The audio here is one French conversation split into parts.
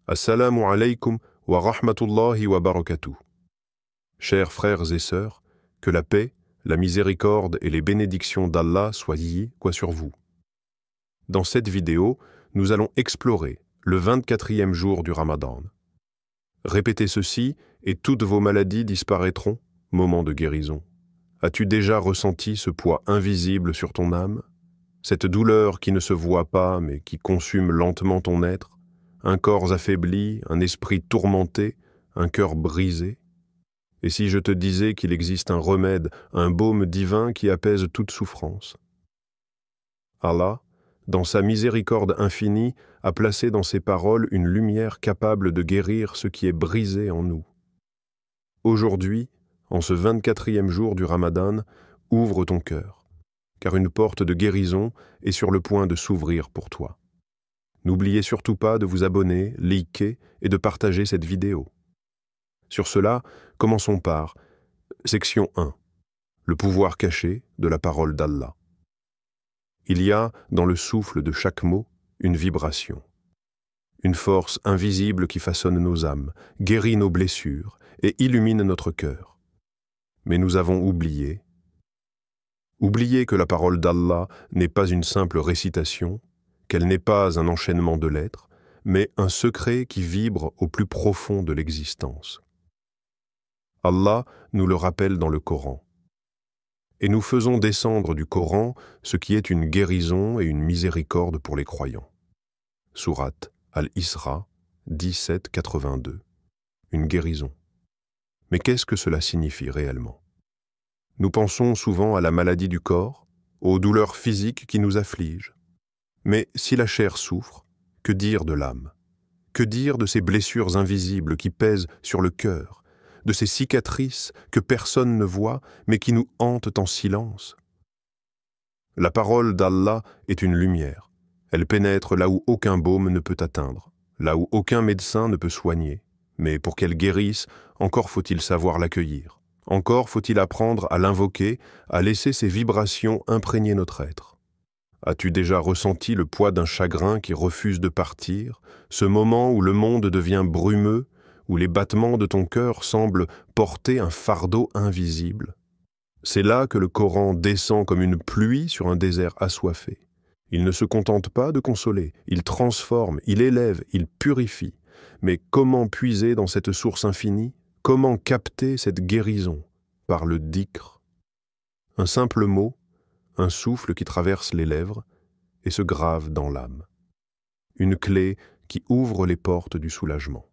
Assalamu alaikum wa rahmatullahi wa barakatuh. Chers frères et sœurs, que la paix, la miséricorde et les bénédictions d'Allah soient sur vous. Dans cette vidéo, nous allons explorer le 24e jour du Ramadan. Répétez ceci et toutes vos maladies disparaîtront, moment de guérison. As-tu déjà ressenti ce poids invisible sur ton âme? Cette douleur qui ne se voit pas mais qui consume lentement ton être? Un corps affaibli, un esprit tourmenté, un cœur brisé? Et si je te disais qu'il existe un remède, un baume divin qui apaise toute souffrance? Allah, dans sa miséricorde infinie, a placé dans ses paroles une lumière capable de guérir ce qui est brisé en nous. Aujourd'hui, en ce 24e jour du Ramadan, ouvre ton cœur, car une porte de guérison est sur le point de s'ouvrir pour toi. N'oubliez surtout pas de vous abonner, liker et de partager cette vidéo. Sur cela, commençons par section 1. Le pouvoir caché de la parole d'Allah. Il y a, dans le souffle de chaque mot, une vibration. Une force invisible qui façonne nos âmes, guérit nos blessures et illumine notre cœur. Mais nous avons oublié que la parole d'Allah n'est pas une simple récitation, qu'elle n'est pas un enchaînement de lettres, mais un secret qui vibre au plus profond de l'existence. Allah nous le rappelle dans le Coran. Et nous faisons descendre du Coran ce qui est une guérison et une miséricorde pour les croyants. Sourate Al-Isra 17-82. Une guérison. Mais qu'est-ce que cela signifie réellement? Nous pensons souvent à la maladie du corps, aux douleurs physiques qui nous affligent. Mais si la chair souffre, que dire de l'âme? Que dire de ces blessures invisibles qui pèsent sur le cœur, de ces cicatrices que personne ne voit mais qui nous hantent en silence? La parole d'Allah est une lumière. Elle pénètre là où aucun baume ne peut atteindre, là où aucun médecin ne peut soigner. Mais pour qu'elle guérisse, encore faut-il savoir l'accueillir. Encore faut-il apprendre à l'invoquer, à laisser ses vibrations imprégner notre être. As-tu déjà ressenti le poids d'un chagrin qui refuse de partir, ce moment où le monde devient brumeux, où les battements de ton cœur semblent porter un fardeau invisible? C'est là que le Coran descend comme une pluie sur un désert assoiffé. Il ne se contente pas de consoler, il transforme, il élève, il purifie. Mais comment puiser dans cette source infinie? Comment capter cette guérison? Par le dhikr. Un simple mot, un souffle qui traverse les lèvres et se grave dans l'âme. Une clé qui ouvre les portes du soulagement.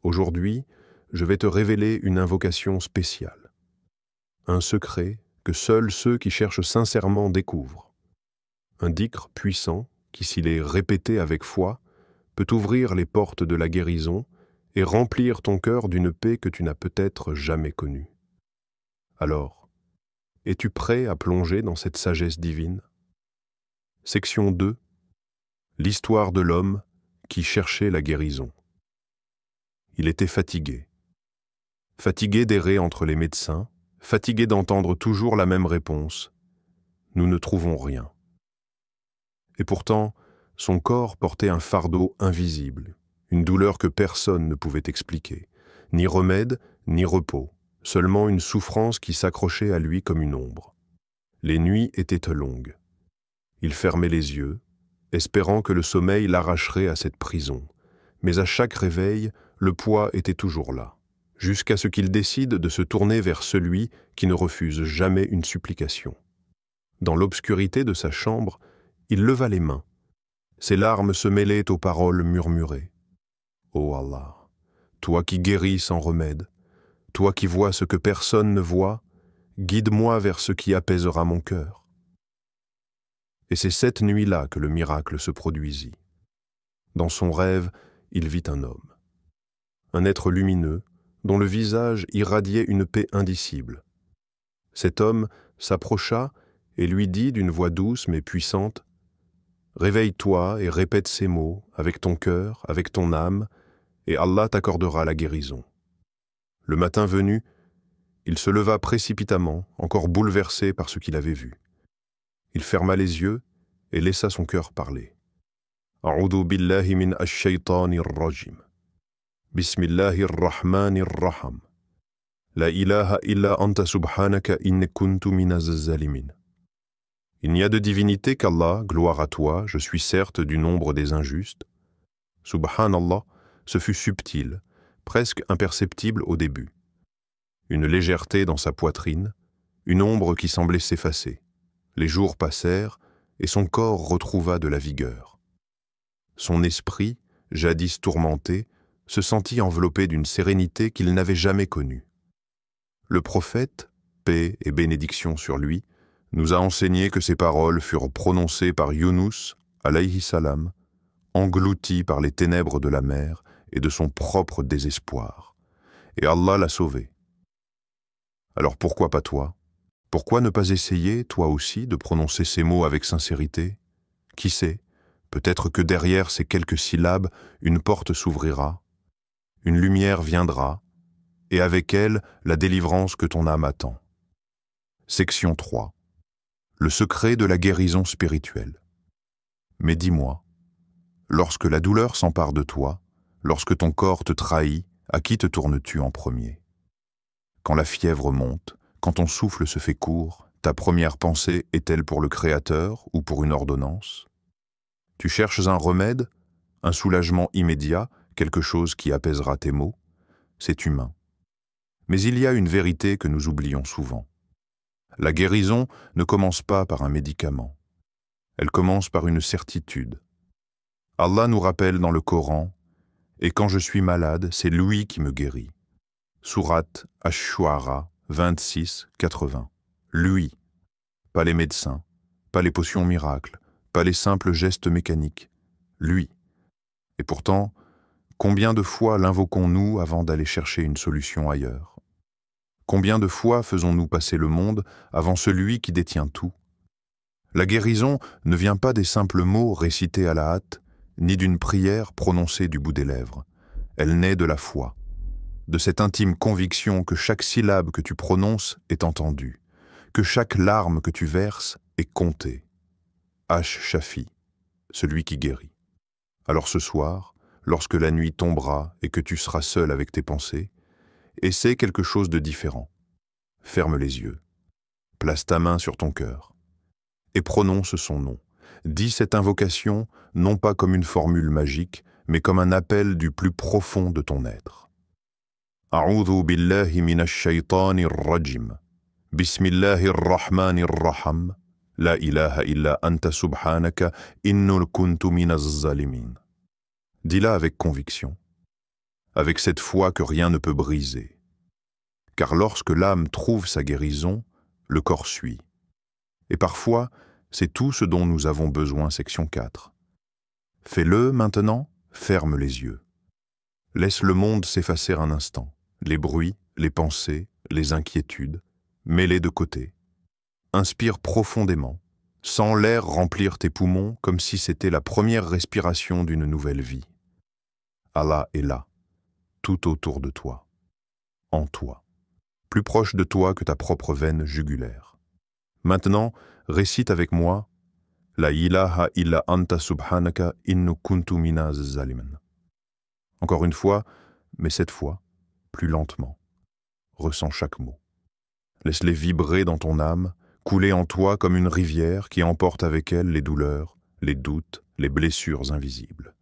Aujourd'hui, je vais te révéler une invocation spéciale. Un secret que seuls ceux qui cherchent sincèrement découvrent. Un dhikr puissant qui, s'il est répété avec foi, peut ouvrir les portes de la guérison et remplir ton cœur d'une paix que tu n'as peut-être jamais connue. Alors, es-tu prêt à plonger dans cette sagesse divine? Section 2. L'histoire de l'homme qui cherchait la guérison. Il était fatigué. Fatigué d'errer entre les médecins, fatigué d'entendre toujours la même réponse. Nous ne trouvons rien. Et pourtant, son corps portait un fardeau invisible, une douleur que personne ne pouvait expliquer, ni remède, ni repos. Seulement une souffrance qui s'accrochait à lui comme une ombre. Les nuits étaient longues. Il fermait les yeux, espérant que le sommeil l'arracherait à cette prison. Mais à chaque réveil, le poids était toujours là, jusqu'à ce qu'il décide de se tourner vers celui qui ne refuse jamais une supplication. Dans l'obscurité de sa chambre, il leva les mains. Ses larmes se mêlaient aux paroles murmurées. « Ô Allah, toi qui guéris sans remède, toi qui vois ce que personne ne voit, guide-moi vers ce qui apaisera mon cœur. » Et c'est cette nuit-là que le miracle se produisit. Dans son rêve, il vit un homme. Un être lumineux, dont le visage irradiait une paix indicible. Cet homme s'approcha et lui dit d'une voix douce mais puissante, « Réveille-toi et répète ces mots avec ton cœur, avec ton âme, et Allah t'accordera la guérison. » Le matin venu, il se leva précipitamment, encore bouleversé par ce qu'il avait vu. Il ferma les yeux et laissa son cœur parler. أعوذ بالله من الشيطان الرجيم. بسم الله الرحمن الرحيم. لا إله إلا أنت سبحانك إني كنت من الظالمين. Il n'y a de divinité qu'Allah, gloire à toi, je suis certes du nombre des injustes. Subhanallah, ce fut subtil, presque imperceptible au début. Une légèreté dans sa poitrine, une ombre qui semblait s'effacer. Les jours passèrent et son corps retrouva de la vigueur. Son esprit, jadis tourmenté, se sentit enveloppé d'une sérénité qu'il n'avait jamais connue. Le prophète, paix et bénédiction sur lui, nous a enseigné que ces paroles furent prononcées par Yunus, alayhi salam, englouti par les ténèbres de la mer et de son propre désespoir. Et Allah l'a sauvé. Alors pourquoi pas toi? Pourquoi ne pas essayer, toi aussi, de prononcer ces mots avec sincérité? Qui sait, peut-être que derrière ces quelques syllabes, une porte s'ouvrira, une lumière viendra, et avec elle, la délivrance que ton âme attend. Section 3. Le secret de la guérison spirituelle. Mais dis-moi, lorsque la douleur s'empare de toi, lorsque ton corps te trahit, à qui te tournes-tu en premier? Quand la fièvre monte, quand ton souffle se fait court, ta première pensée est-elle pour le Créateur ou pour une ordonnance? Tu cherches un remède, un soulagement immédiat, quelque chose qui apaisera tes maux? C'est humain. Mais il y a une vérité que nous oublions souvent. La guérison ne commence pas par un médicament. Elle commence par une certitude. Allah nous rappelle dans le Coran « Et quand je suis malade, c'est lui qui me guérit ». Sourate Ash-Shu'ara 26-80. Lui, pas les médecins, pas les potions miracles, pas les simples gestes mécaniques. Lui. Et pourtant, combien de fois l'invoquons-nous avant d'aller chercher une solution ailleurs? Combien de fois faisons-nous passer le monde avant celui qui détient tout? La guérison ne vient pas des simples mots récités à la hâte, ni d'une prière prononcée du bout des lèvres. Elle naît de la foi, de cette intime conviction que chaque syllabe que tu prononces est entendue, que chaque larme que tu verses est comptée. Ash-Shafi, celui qui guérit. Alors ce soir, lorsque la nuit tombera et que tu seras seul avec tes pensées, essaie quelque chose de différent. Ferme les yeux, place ta main sur ton cœur et prononce son nom. Dis cette invocation non pas comme une formule magique, mais comme un appel du plus profond de ton être. A'udhu billahi minash shaytanir rajim. Bismillahir rahmanir rahim. La ilaha illa anta subhanaka innul kuntu minaz zalimin. Dis-la avec conviction, avec cette foi que rien ne peut briser. Car lorsque l'âme trouve sa guérison, le corps suit. Et parfois, c'est tout ce dont nous avons besoin, section 4. Fais-le maintenant, ferme les yeux. Laisse le monde s'effacer un instant, les bruits, les pensées, les inquiétudes, mets-les de côté. Inspire profondément, sens l'air remplir tes poumons comme si c'était la première respiration d'une nouvelle vie. Allah est là, tout autour de toi, en toi, plus proche de toi que ta propre veine jugulaire. Maintenant, récite avec moi « La ilaha illa anta subhanaka innu kuntu minaz zalimin ». Encore une fois, mais cette fois, plus lentement. Ressens chaque mot. Laisse-les vibrer dans ton âme, couler en toi comme une rivière qui emporte avec elle les douleurs, les doutes, les blessures invisibles.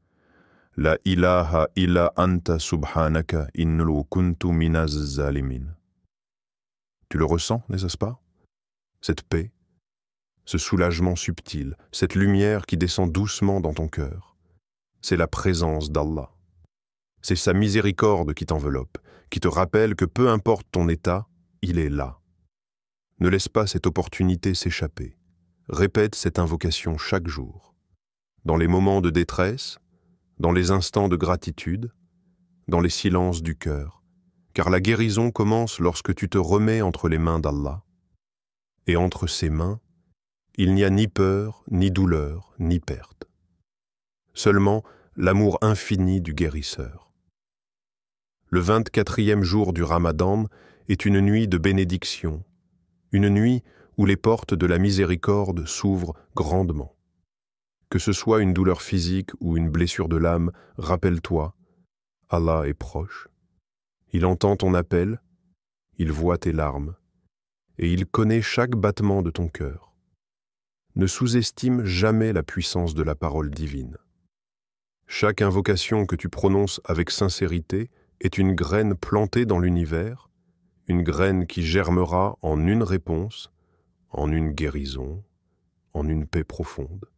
La ilaha illa anta subhanaka innu kuntu minaz zalimin. Tu le ressens, n'est-ce pas? Cette paix, ce soulagement subtil, cette lumière qui descend doucement dans ton cœur, c'est la présence d'Allah. C'est sa miséricorde qui t'enveloppe, qui te rappelle que peu importe ton état, il est là. Ne laisse pas cette opportunité s'échapper. Répète cette invocation chaque jour. Dans les moments de détresse, dans les instants de gratitude, dans les silences du cœur, car la guérison commence lorsque tu te remets entre les mains d'Allah. Et entre ses mains, il n'y a ni peur, ni douleur, ni perte. Seulement l'amour infini du guérisseur. Le 24e jour du Ramadan est une nuit de bénédiction, une nuit où les portes de la miséricorde s'ouvrent grandement. Que ce soit une douleur physique ou une blessure de l'âme, rappelle-toi, Allah est proche. Il entend ton appel, il voit tes larmes, et il connaît chaque battement de ton cœur. Ne sous-estime jamais la puissance de la parole divine. Chaque invocation que tu prononces avec sincérité est une graine plantée dans l'univers, une graine qui germera en une réponse, en une guérison, en une paix profonde.